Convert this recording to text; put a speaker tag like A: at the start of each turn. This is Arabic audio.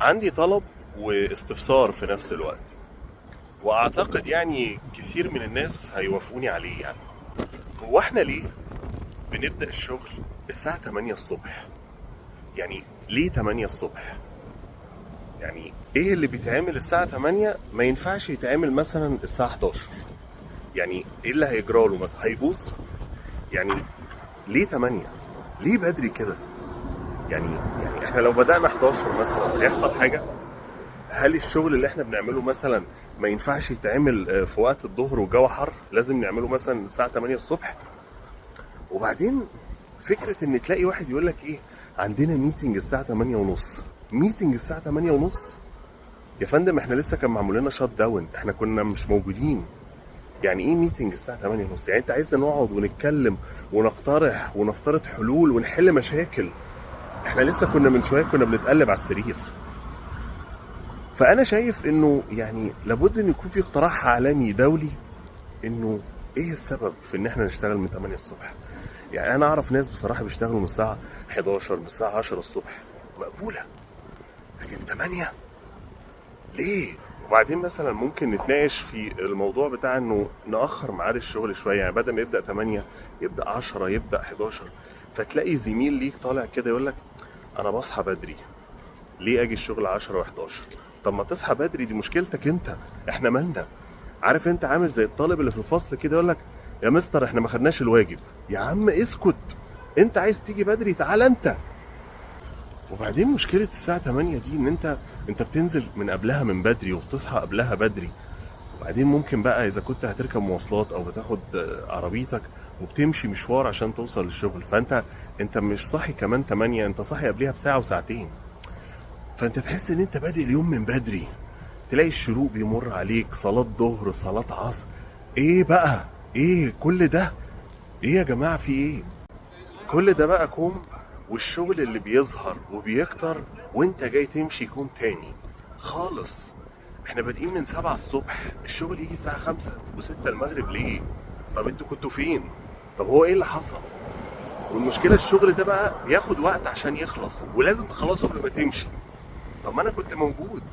A: عندي طلب واستفسار في نفس الوقت، واعتقد يعني كثير من الناس هيوافقوني عليه. يعني هو احنا ليه بنبدأ الشغل الساعة 8 الصبح؟ يعني ليه 8 الصبح؟ يعني ايه اللي بيتعمل الساعة 8 ما ينفعش يتعمل مثلا الساعة 11؟ يعني ايه اللي هيجراله مثلا؟ هيبوظ؟ يعني ليه 8؟ ليه بدري كده؟ يعني احنا لو بدأنا 11 مثلا هيحصل حاجة؟ هل الشغل اللي احنا بنعمله مثلا ما ينفعش يتعمل في وقت الظهر والجو حر؟ لازم نعمله مثلا الساعة 8 الصبح؟ وبعدين فكرة ان تلاقي واحد يقول لك ايه، عندنا ميتنج الساعة 8 ونص. ميتنج الساعة 8 ونص؟ يا فندم احنا لسه كان معمول لنا شات داون، احنا كنا مش موجودين. يعني ايه ميتنج الساعة 8 ونص؟ يعني انت عايزنا نقعد ونتكلم ونقترح ونفترض حلول ونحل مشاكل؟ احنا لسه كنا من شوية كنا بنتقلب على السرير. فانا شايف انه يعني لابد ان يكون في اقتراح عالمي دولي، انه ايه السبب في ان احنا نشتغل من 8 الصبح. يعني انا اعرف ناس بصراحة بيشتغلوا من الساعة 11 من الساعة 10 الصبح، مقبولة. لكن 8 ليه؟ وبعدين مثلا ممكن نتناقش في الموضوع بتاع انه نأخر ميعاد الشغل شوية، يعني بدل ما يبدأ 8 يبدأ 10 يبدأ 11. فتلاقي زميل ليك طالع كده يقول لك انا بصحى بدري، ليه اجي الشغل 10 و11؟ طب ما تصحى بدري، دي مشكلتك انت، احنا مالنا؟ عارف انت عامل زي الطالب اللي في الفصل كده يقول لك يا مستر احنا ما خدناش الواجب. يا عم اسكت، انت عايز تيجي بدري تعال انت. وبعدين مشكلة الساعة 8 دي ان انت بتنزل من قبلها من بدري وبتصحى قبلها بدري. وبعدين ممكن بقى اذا كنت هتركب مواصلات او بتاخد عربيتك وبتمشي مشوار عشان توصل للشغل، فانت مش صاحي كمان 8، انت صاحي قبلها بساعة وساعتين. فانت تحس ان انت بادئ اليوم من بدري. تلاقي الشروق بيمر عليك، صلاة ظهر صلاة عصر. ايه بقى؟ ايه كل ده؟ ايه يا جماعة في ايه؟ كل ده بقى كوم، والشغل اللي بيظهر وبيكتر وانت جاي تمشي كوم تاني خالص. احنا بادئين من 7 الصبح، الشغل يجي الساعة 5 و6 المغرب ليه؟ طب انتوا كنتوا فين؟ طب هو ايه اللي حصل؟ والمشكلة الشغل ده بقى بياخد وقت عشان يخلص، ولازم تخلصه قبل ما تمشي. طب ما انا كنت موجود،